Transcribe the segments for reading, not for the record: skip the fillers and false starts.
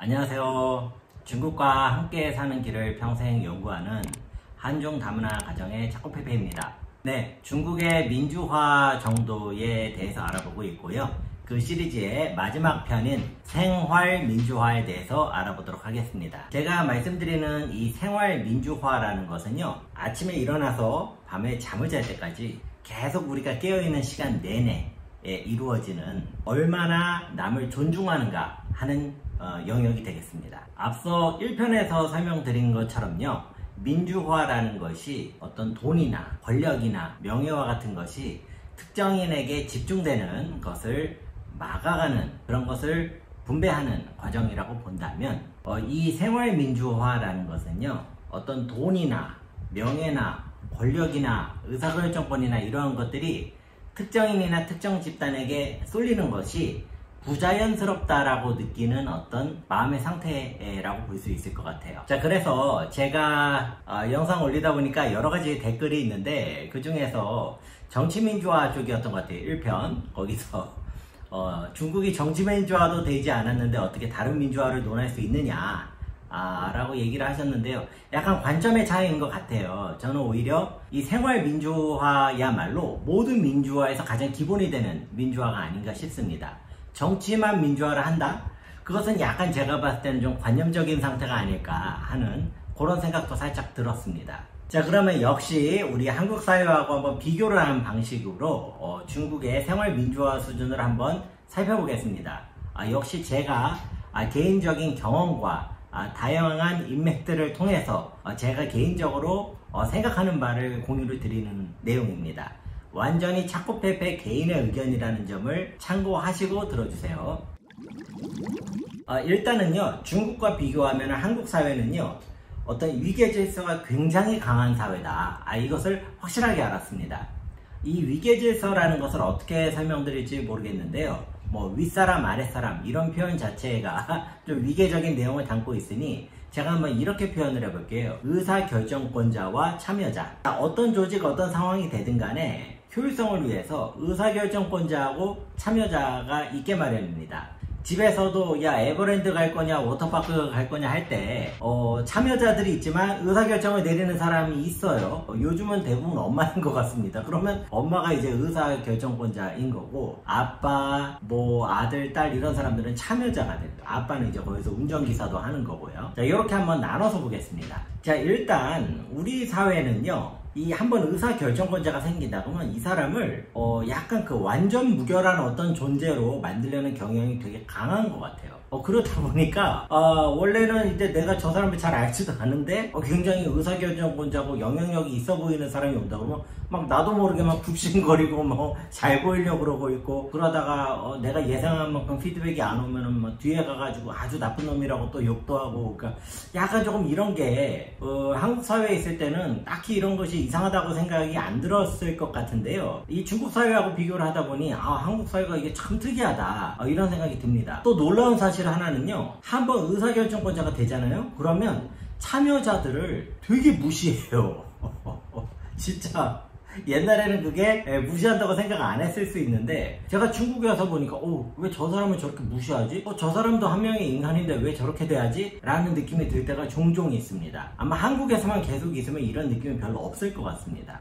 안녕하세요. 중국과 함께 사는 길을 평생 연구하는 한중 다문화 가정의 차코페페입니다. 네, 중국의 민주화 정도에 대해서 알아보고 있고요. 그 시리즈의 마지막 편인 생활 민주화에 대해서 알아보도록 하겠습니다. 제가 말씀드리는 이 생활 민주화라는 것은요, 아침에 일어나서 밤에 잠을 잘 때까지 계속 우리가 깨어있는 시간 내내 이루어지는 얼마나 남을 존중하는가 하는 영역이 되겠습니다. 앞서 1편에서 설명드린 것처럼요, 민주화라는 것이 어떤 돈이나 권력이나 명예와 같은 것이 특정인에게 집중되는 것을 막아가는, 그런 것을 분배하는 과정이라고 본다면, 이 생활민주화라는 것은요, 어떤 돈이나 명예나 권력이나 의사결정권이나 이러한 것들이 특정인이나 특정 집단에게 쏠리는 것이 부자연스럽다라고 느끼는 어떤 마음의 상태라고 볼 수 있을 것 같아요. 자, 그래서 제가 영상 올리다 보니까 여러 가지 댓글이 있는데, 그 중에서 정치민주화 쪽이었던 것 같아요. 1편 거기서 중국이 정치민주화도 되지 않았는데 어떻게 다른 민주화를 논할 수 있느냐 라고 얘기를 하셨는데요, 약간 관점의 차이인 것 같아요. 저는 오히려 이 생활민주화야말로 모든 민주화에서 가장 기본이 되는 민주화가 아닌가 싶습니다. 정치만 민주화를 한다? 그것은 약간 제가 봤을 때는 좀 관념적인 상태가 아닐까 하는 그런 생각도 살짝 들었습니다. 자, 그러면 역시 우리 한국 사회하고 한번 비교를 하는 방식으로 중국의 생활민주화 수준을 한번 살펴보겠습니다. 역시 제가 개인적인 경험과 다양한 인맥들을 통해서 제가 개인적으로 생각하는 바를 공유를 드리는 내용입니다. 완전히 차코페페 개인의 의견이라는 점을 참고하시고 들어주세요. 일단은요, 중국과 비교하면 한국 사회는요, 어떤 위계질서가 굉장히 강한 사회다. 이것을 확실하게 알았습니다. 이 위계질서라는 것을 어떻게 설명드릴지 모르겠는데요, 뭐 윗사람 아랫사람 이런 표현 자체가 좀 위계적인 내용을 담고 있으니 제가 한번 이렇게 표현을 해볼게요. 의사결정권자와 참여자, 어떤 조직 어떤 상황이 되든 간에 효율성을 위해서 의사결정권자하고 참여자가 있게 마련입니다. 집에서도 야 에버랜드 갈 거냐 워터파크 갈 거냐 할 때 참여자들이 있지만 의사결정을 내리는 사람이 있어요. 요즘은 대부분 엄마인 것 같습니다. 그러면 엄마가 이제 의사결정권자인 거고, 아빠, 뭐 아들, 딸 이런 사람들은 참여자가 됩니다. 아빠는 이제 거기서 운전기사도 하는 거고요. 자, 이렇게 한번 나눠서 보겠습니다. 자, 일단 우리 사회는요, 이 한번 의사결정권자가 생긴다 그러면 이 사람을 약간 그 완전 무결한 어떤 존재로 만들려는 경향이 되게 강한 것 같아요. 그렇다 보니까 원래는 이제 내가 저 사람을 잘 알지도 않은데 굉장히 의사결정권자고 영향력이 있어 보이는 사람이 온다 그러면 막 나도 모르게 막 굽신거리고 뭐 잘 보이려고 그러고 있고, 그러다가 내가 예상한 만큼 피드백이 안 오면은 막 뒤에 가가지고 아주 나쁜 놈이라고 또 욕도 하고, 그러니까 약간 조금 이런 게 한국 사회에 있을 때는 딱히 이런 것이 이상하다고 생각이 안 들었을 것 같은데요, 이 중국 사회하고 비교를 하다 보니 한국 사회가 이게 참 특이하다 이런 생각이 듭니다. 또 놀라운 사실 하나는요, 한번 의사결정권자가 되잖아요. 그러면 참여자들을 되게 무시해요. 진짜 옛날에는 그게 무시한다고 생각 안 했을 수 있는데, 제가 중국에 와서 보니까 왜 저 사람을 저렇게 무시하지? 저 사람도 한 명의 인간인데 왜 저렇게 돼야지? 라는 느낌이 들 때가 종종 있습니다. 아마 한국에서만 계속 있으면 이런 느낌이 별로 없을 것 같습니다.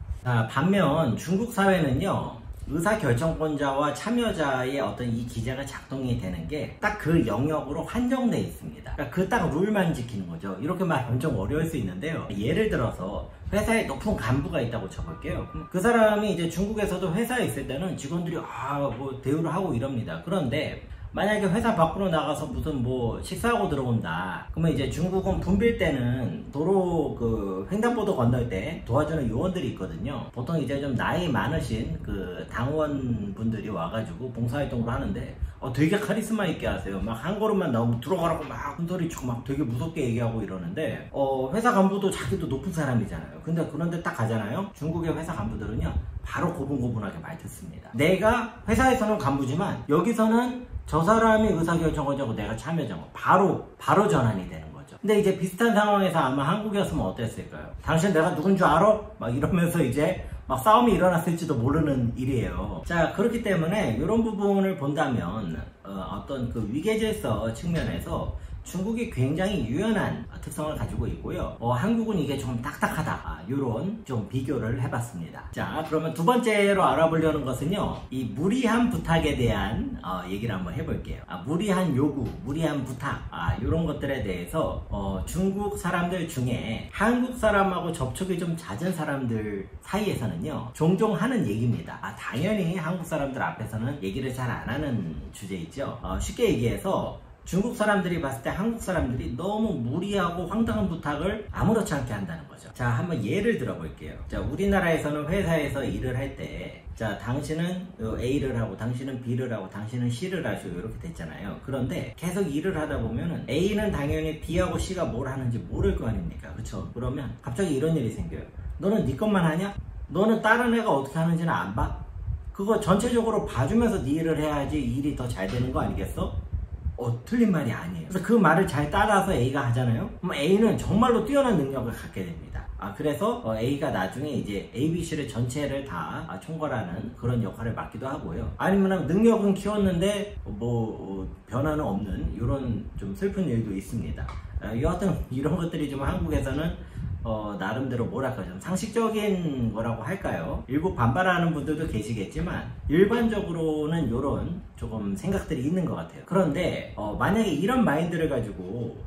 반면 중국 사회는요, 의사결정권자와 참여자의 어떤 이 기제가 작동이 되는 게 딱 그 영역으로 한정되어 있습니다. 그러니까 그 딱 룰만 지키는 거죠. 이렇게 말하면 좀 어려울 수 있는데요, 예를 들어서 회사에 높은 간부가 있다고 쳐볼게요. 그 사람이 이제 중국에서도 회사에 있을 때는 직원들이 뭐 대우를 하고 이럽니다. 그런데 만약에 회사 밖으로 나가서 무슨 뭐 식사하고 들어온다 그러면 이제 중국은 분빌 때는 도로 그 횡단보도 건널 때 도와주는 요원들이 있거든요. 보통 이제 좀 나이 많으신 그 당원분들이 와가지고 봉사활동을 하는데 되게 카리스마 있게 하세요. 막 한 걸음만 나오면 들어가라고 막 큰소리 치고 막 되게 무섭게 얘기하고 이러는데 회사 간부도 자기도 높은 사람이잖아요. 그런데 딱 가잖아요. 중국의 회사 간부들은요, 바로 고분고분하게 말 듣습니다. 내가 회사에서는 간부지만 여기서는 저 사람이 의사결정권자고 내가 참여자고 바로 전환이 되는 거죠. 근데 이제 비슷한 상황에서 아마 한국이었으면 어땠을까요? 당신 내가 누군 줄 알아? 막 이러면서 이제 막 싸움이 일어났을지도 모르는 일이에요. 자, 그렇기 때문에 이런 부분을 본다면 어떤 그 위계질서 측면에서 중국이 굉장히 유연한 특성을 가지고 있고요. 한국은 이게 좀 딱딱하다. 이런 좀 비교를 해봤습니다. 자, 그러면 두 번째로 알아보려는 것은요, 이 무리한 부탁에 대한 얘기를 한번 해볼게요. 무리한 요구, 무리한 부탁, 이런 것들에 대해서 중국 사람들 중에 한국 사람하고 접촉이 좀 잦은 사람들 사이에서는요, 종종 하는 얘기입니다. 당연히 한국 사람들 앞에서는 얘기를 잘 안 하는 주제이죠. 쉽게 얘기해서 중국 사람들이 봤을 때 한국 사람들이 너무 무리하고 황당한 부탁을 아무렇지 않게 한다는 거죠. 자, 한번 예를 들어 볼게요. 자, 우리나라에서는 회사에서 일을 할 때, 자, 당신은 A를 하고, 당신은 B를 하고, 당신은 C를 하시고, 이렇게 됐잖아요. 그런데 계속 일을 하다 보면은 A는 당연히 B하고 C가 뭘 하는지 모를 거 아닙니까? 그쵸? 그러면 갑자기 이런 일이 생겨요. 너는 네 것만 하냐? 너는 다른 애가 어떻게 하는지는 안 봐? 그거 전체적으로 봐주면서 네 일을 해야지 일이 더 잘 되는 거 아니겠어? 틀린 말이 아니에요. 그래서 그 말을 잘 따라서 A가 하잖아요. 그럼 A는 정말로 뛰어난 능력을 갖게 됩니다. 그래서 A가 나중에 이제 A, B, C를 전체를 다 총괄하는 그런 역할을 맡기도 하고요. 아니면 능력은 키웠는데 변화는 없는 이런 좀 슬픈 일도 있습니다. 여하튼 이런 것들이 좀 한국에서는 나름대로 뭐랄까 좀 상식적인 거라고 할까요? 일부 반발하는 분들도 계시겠지만 일반적으로는 이런 조금 생각들이 있는 것 같아요. 그런데 만약에 이런 마인드를 가지고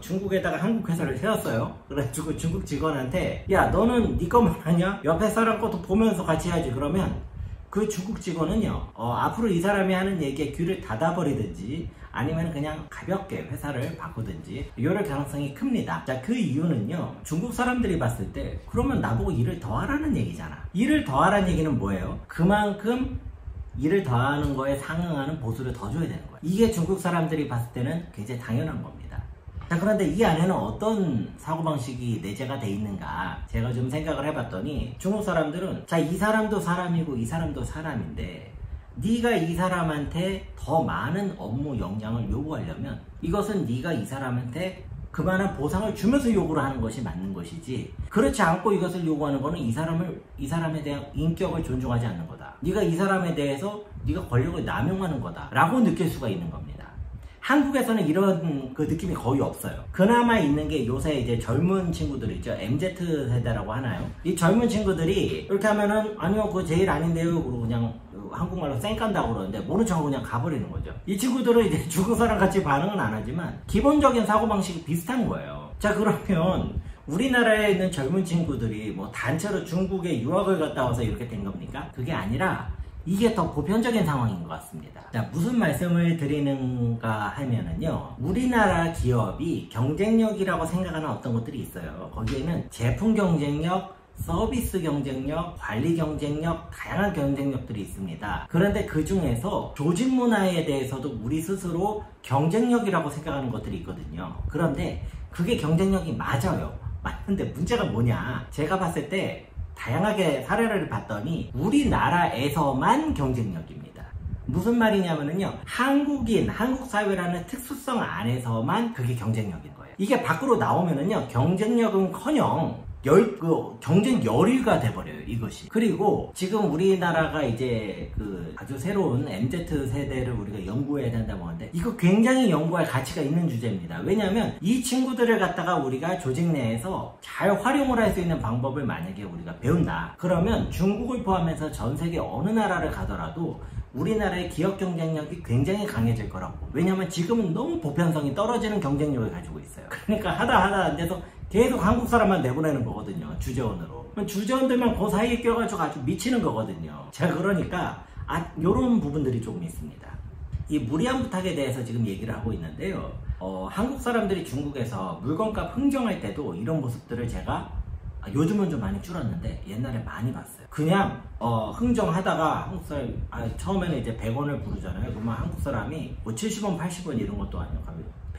중국에다가 한국 회사를 세웠어요. 그래가지고 중국 직원한테 야, 너는 네 것만 하냐? 옆에 사람 것도 보면서 같이 해야지. 그러면 그 중국 직원은요, 앞으로 이 사람이 하는 얘기에 귀를 닫아버리든지 아니면 그냥 가볍게 회사를 바꾸든지 이럴 가능성이 큽니다. 자, 그 이유는요, 중국 사람들이 봤을 때 그러면 나보고 일을 더 하라는 얘기잖아. 일을 더 하라는 얘기는 뭐예요? 그만큼 일을 더 하는 거에 상응하는 보수를 더 줘야 되는 거예요. 이게 중국 사람들이 봤을 때는 굉장히 당연한 겁니다. 자, 그런데 이 안에는 어떤 사고방식이 내재가 돼 있는가 제가 좀 생각을 해봤더니 중국 사람들은 자, 이 사람도 사람이고 이 사람도 사람인데 네가 이 사람한테 더 많은 업무 역량을 요구하려면 이것은 네가 이 사람한테 그만한 보상을 주면서 요구를 하는 것이 맞는 것이지, 그렇지 않고 이것을 요구하는 것은 이 사람에 대한 인격을 존중하지 않는 거다. 네가 이 사람에 대해서 네가 권력을 남용하는 거다 라고 느낄 수가 있는 겁니다. 한국에서는 이런 그 느낌이 거의 없어요. 그나마 있는 게 요새 이제 젊은 친구들 있죠. MZ 세대라고 하나요? 이 젊은 친구들이 이렇게 하면은 아니요, 그거 제일 아닌데요. 그러고 그냥 한국말로 쌩깐다고 그러는데 모른 척하고 그냥 가버리는 거죠. 이 친구들은 이제 중국 사람 같이 반응은 안 하지만 기본적인 사고방식이 비슷한 거예요. 자, 그러면 우리나라에 있는 젊은 친구들이 뭐 단체로 중국에 유학을 갔다 와서 이렇게 된 겁니까? 그게 아니라 이게 더 보편적인 상황인 것 같습니다. 자, 무슨 말씀을 드리는가 하면은요, 우리나라 기업이 경쟁력이라고 생각하는 어떤 것들이 있어요. 거기에는 제품 경쟁력, 서비스 경쟁력, 관리 경쟁력, 다양한 경쟁력들이 있습니다. 그런데 그 중에서 조직 문화에 대해서도 우리 스스로 경쟁력이라고 생각하는 것들이 있거든요. 그런데 그게 경쟁력이 맞아요. 맞는데 문제가 뭐냐, 제가 봤을 때 다양하게 사례를 봤더니 우리나라에서만 경쟁력입니다. 무슨 말이냐면요, 한국 사회라는 특수성 안에서만 그게 경쟁력인 거예요. 이게 밖으로 나오면은요, 경쟁력은커녕 경쟁 열의가 돼버려요, 이것이. 그리고 지금 우리나라가 이제 그 아주 새로운 MZ 세대를 우리가 연구해야 된다고 하는데 이거 굉장히 연구할 가치가 있는 주제입니다. 왜냐하면 이 친구들을 갖다가 우리가 조직 내에서 잘 활용을 할 수 있는 방법을 만약에 우리가 배운다, 그러면 중국을 포함해서 전 세계 어느 나라를 가더라도 우리나라의 기업 경쟁력이 굉장히 강해질 거라고. 왜냐하면 지금은 너무 보편성이 떨어지는 경쟁력을 가지고 있어요. 그러니까 하다 안 돼서 계속 한국 사람만 내보내는 거거든요, 주재원으로. 주재원들만 그 사이에 껴가지고 아주 미치는 거거든요. 제가 그러니까 요런 부분들이 조금 있습니다. 이 무리한 부탁에 대해서 지금 얘기를 하고 있는데요, 한국 사람들이 중국에서 물건값 흥정할 때도 이런 모습들을 제가 요즘은 좀 많이 줄었는데 옛날에 많이 봤어요. 그냥 흥정하다가 한국 사람 처음에는 이제 100원을 부르잖아요. 그러면 한국 사람이 뭐 70원, 80원 이런 것도 아니에요.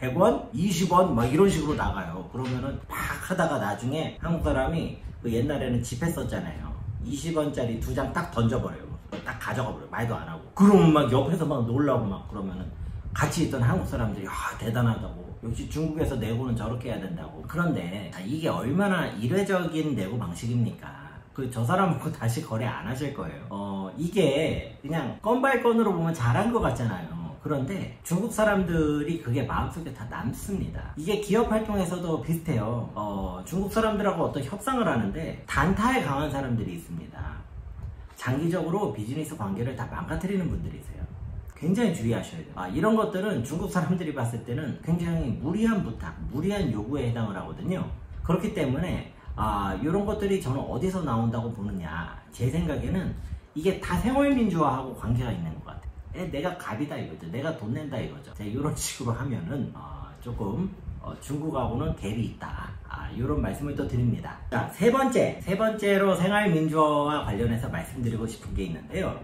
100원, 20원 막 이런 식으로 나가요. 그러면은 막 하다가 나중에 한국 사람이 그 옛날에는 지폐 썼잖아요. 20원짜리 2장 딱 던져버려요. 딱 가져가버려요. 말도 안 하고. 그러면 막 옆에서 막 놀라고 막 그러면은 같이 있던 한국 사람들이 대단하다고, 역시 중국에서 내고는 저렇게 해야 된다고. 그런데 이게 얼마나 이례적인 내고 방식입니까? 저 사람하고 다시 거래 안 하실 거예요. 이게 그냥 건발건으로 보면 잘한 것 같잖아요. 그런데 중국 사람들이 그게 마음속에 다 남습니다. 이게 기업 활동에서도 비슷해요. 중국 사람들하고 어떤 협상을 하는데 단타에 강한 사람들이 있습니다. 장기적으로 비즈니스 관계를 다 망가뜨리는 분들이세요. 굉장히 주의하셔야 돼요. 이런 것들은 중국 사람들이 봤을 때는 굉장히 무리한 부탁, 무리한 요구에 해당을 하거든요. 그렇기 때문에 이런 것들이 저는 어디서 나온다고 보느냐, 제 생각에는 이게 다 생활민주화하고 관계가 있는 것 같아요. 내가 갑이다 이거죠. 내가 돈 낸다 이거죠. 이런 식으로 하면은 조금 중국하고는 갭이 있다. 이런 말씀을 또 드립니다. 자, 세 번째로 생활민주화와 관련해서 말씀드리고 싶은 게 있는데요.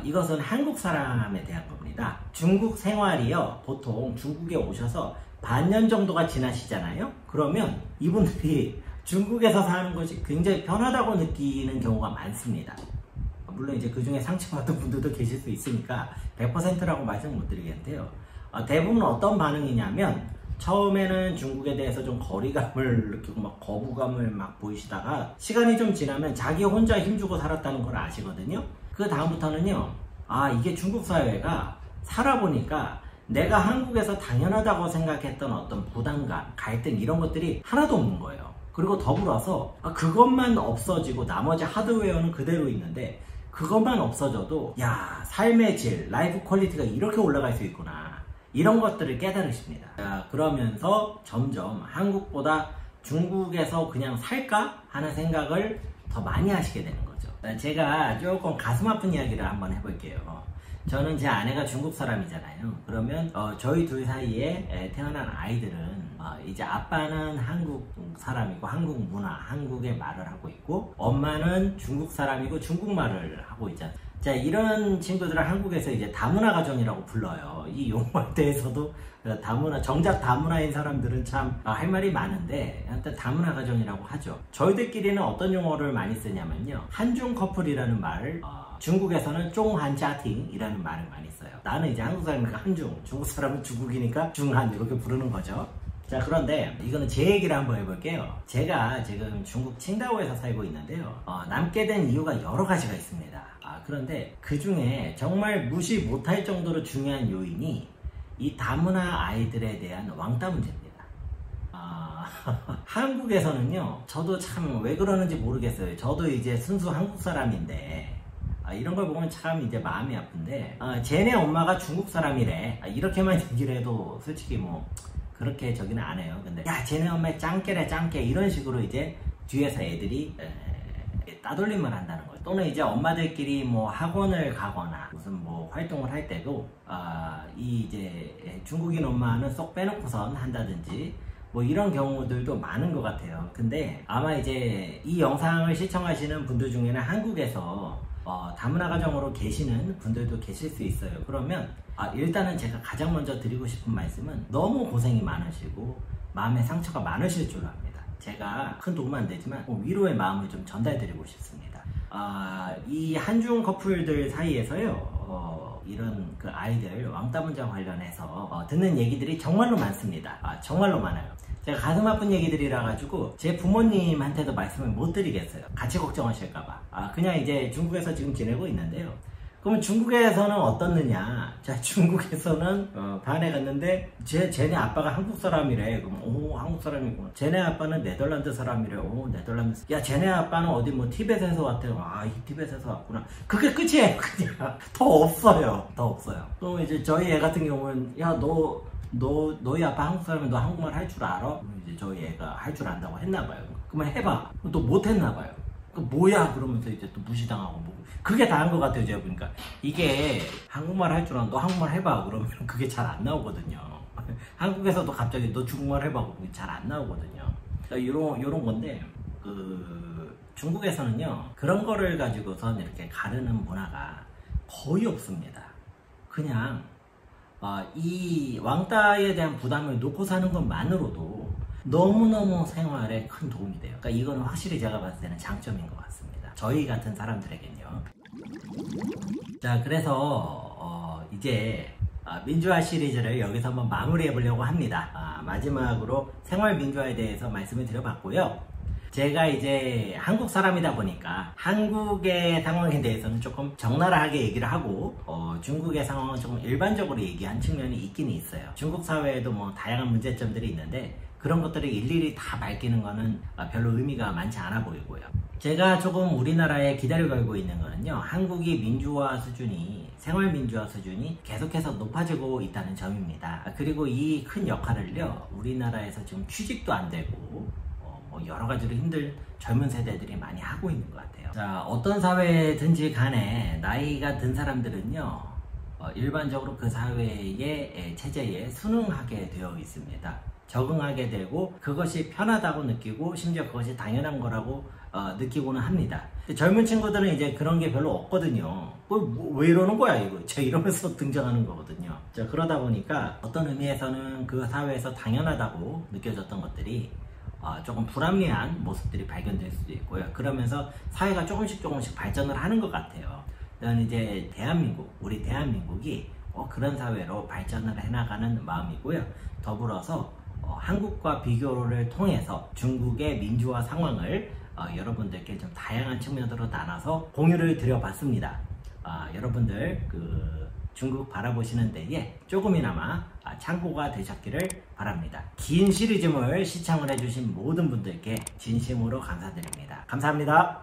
이것은 한국 사람에 대한 겁니다. 중국 생활이요, 보통 중국에 오셔서 반년 정도가 지나시잖아요. 그러면 이분들이 중국에서 사는 것이 굉장히 편하다고 느끼는 경우가 많습니다. 물론 이제 그 중에 상처받은 분들도 계실 수 있으니까 100%라고 말씀 못 드리겠는데요. 대부분 어떤 반응이냐면, 처음에는 중국에 대해서 좀 거리감을 느끼고 막 거부감을 막 보이시다가 시간이 좀 지나면 자기 혼자 힘주고 살았다는 걸 아시거든요. 그 다음부터는요, 이게 중국 사회가 살아보니까 내가 한국에서 당연하다고 생각했던 어떤 부담감, 갈등 이런 것들이 하나도 없는 거예요. 그리고 더불어서 그것만 없어지고 나머지 하드웨어는 그대로 있는데, 그것만 없어져도 삶의 질, 라이프 퀄리티가 이렇게 올라갈 수 있구나, 이런 것들을 깨달으십니다. 그러면서 점점 한국보다 중국에서 그냥 살까 하는 생각을 더 많이 하시게 되는 거죠. 제가 조금 가슴 아픈 이야기를 한번 해볼게요. 저는 제 아내가 중국 사람이잖아요. 그러면 저희 둘 사이에 태어난 아이들은 이제 아빠는 한국 사람이고 한국 문화, 한국의 말을 하고 있고, 엄마는 중국 사람이고 중국 말을 하고 있잖아요. 자, 이런 친구들을 한국에서 이제 다문화 가정이라고 불러요. 이 용어에 대해서도 정작 다문화인 사람들은 참 할 말이 많은데, 일단 다문화 가정이라고 하죠. 저희들끼리는 어떤 용어를 많이 쓰냐면요, 한중 커플이라는 말을 중국에서는 쫑한자팅이라는 말을 많이 써요. 나는 이제 한국 사람이니까 한중, 중국 사람은 중국이니까 중한, 이렇게 부르는 거죠. 자, 그런데 이거는 제 얘기를 한번 해볼게요. 제가 지금 중국 칭다오에서 살고 있는데요. 남게 된 이유가 여러 가지가 있습니다. 그런데 그 중에 정말 무시 못할 정도로 중요한 요인이 이 다문화 아이들에 대한 왕따 문제입니다. 한국에서는요, 저도 참 왜 그러는지 모르겠어요. 저도 이제 순수 한국 사람인데 이런 걸 보면 참 이제 마음이 아픈데, 쟤네 엄마가 중국 사람이래, 이렇게만 얘기를 해도 솔직히 뭐 그렇게 저기는 안 해요. 근데 쟤네 엄마 짱깨래 짱깨, 이런 식으로 이제 뒤에서 애들이 따돌림을 한다는 거예요. 또는 이제 엄마들끼리 뭐 학원을 가거나 무슨 뭐 활동을 할 때도 이 이제 중국인 엄마는 쏙 빼놓고선 한다든지 뭐 이런 경우들도 많은 것 같아요. 근데 아마 이제 이 영상을 시청하시는 분들 중에는 한국에서 다문화 가정으로 계시는 분들도 계실 수 있어요. 그러면 일단은 제가 가장 먼저 드리고 싶은 말씀은, 너무 고생이 많으시고 마음에 상처가 많으실 줄 압니다. 제가 큰 도움은 안 되지만 위로의 마음을 좀 전달드리고 싶습니다. 이 한중 커플들 사이에서요, 이런 그 아이들 왕따 문제와 관련해서 듣는 얘기들이 정말로 많습니다. 정말로 많아요. 제가 가슴 아픈 얘기들이라 가지고 제 부모님한테도 말씀을 못 드리겠어요. 같이 걱정하실까봐. 그냥 이제 중국에서 지금 지내고 있는데요. 그러면 중국에서는 어떻느냐? 자, 중국에서는 반에 갔는데 쟤네 아빠가 한국 사람이래. 그럼 한국 사람이구나. 쟤네 아빠는 네덜란드 사람이래. 네덜란드. 야, 쟤네 아빠는 어디 뭐 티벳에서 왔대. 이 티벳에서 왔구나. 그게 끝이에요. 그냥 더 없어요. 더 없어요. 그럼 이제 저희 애 같은 경우는, 야, 너희 아빠 한국 사람이면 너 한국말 할 줄 알아? 그럼 이제 저희 애가 할 줄 안다고 했나 봐요. 그러면 해봐. 또 못 했나 봐요. 뭐야? 그러면서 이제 또 무시당하고 뭐. 그게 다인 것 같아요, 제가 보니까. 이게 한국말 할 줄 아는, 너 한국말 해봐. 그러면 그게 잘 안 나오거든요. 한국에서도 갑자기 너 중국말 해봐. 그러면 잘 안 나오거든요. 요런 건데, 중국에서는요, 그런 거를 가지고선 이렇게 가르는 문화가 거의 없습니다. 그냥, 이 왕따에 대한 부담을 놓고 사는 것만으로도 너무너무 생활에 큰 도움이 돼요. 그러니까 이거는 확실히 제가 봤을 때는 장점인 것 같습니다. 저희 같은 사람들에겐요. 자, 그래서 이제 민주화 시리즈를 여기서 한번 마무리해 보려고 합니다. 마지막으로 생활 민주화에 대해서 말씀을 드려봤고요. 제가 이제 한국 사람이다 보니까 한국의 상황에 대해서는 조금 적나라하게 얘기를 하고 중국의 상황은 조금 일반적으로 얘기한 측면이 있긴 있어요. 중국 사회에도 뭐 다양한 문제점들이 있는데 그런 것들을 일일이 다 밝히는 거는 별로 의미가 많지 않아 보이고요. 제가 조금 우리나라에 기다려 걸고 있는 거는요, 한국이 민주화 수준이, 생활 민주화 수준이 계속해서 높아지고 있다는 점입니다. 그리고 이 큰 역할을요, 우리나라에서 지금 취직도 안 되고 뭐 여러 가지로 힘든 젊은 세대들이 많이 하고 있는 것 같아요. 자, 어떤 사회든지 간에 나이가 든 사람들은요, 일반적으로 그 사회의 체제에 순응하게 되어 있습니다. 적응하게 되고 그것이 편하다고 느끼고 심지어 그것이 당연한 거라고 느끼고는 합니다. 젊은 친구들은 이제 그런 게 별로 없거든요. 왜 이러는 거야 이거, 제가 이러면서 등장하는 거거든요. 자, 그러다 보니까 어떤 의미에서는 그 사회에서 당연하다고 느껴졌던 것들이 조금 불합리한 모습들이 발견될 수도 있고요. 그러면서 사회가 조금씩 발전을 하는 것 같아요. 저는 이제 우리 대한민국이 그런 사회로 발전을 해나가는 마음이고요. 더불어서 한국과 비교를 통해서 중국의 민주화 상황을 여러분들께 좀 다양한 측면으로 나눠서 공유를 드려봤습니다. 여러분들 중국 바라보시는 데에 조금이나마 참고가 되셨기를 바랍니다. 긴 시리즈물 시청을 해주신 모든 분들께 진심으로 감사드립니다. 감사합니다.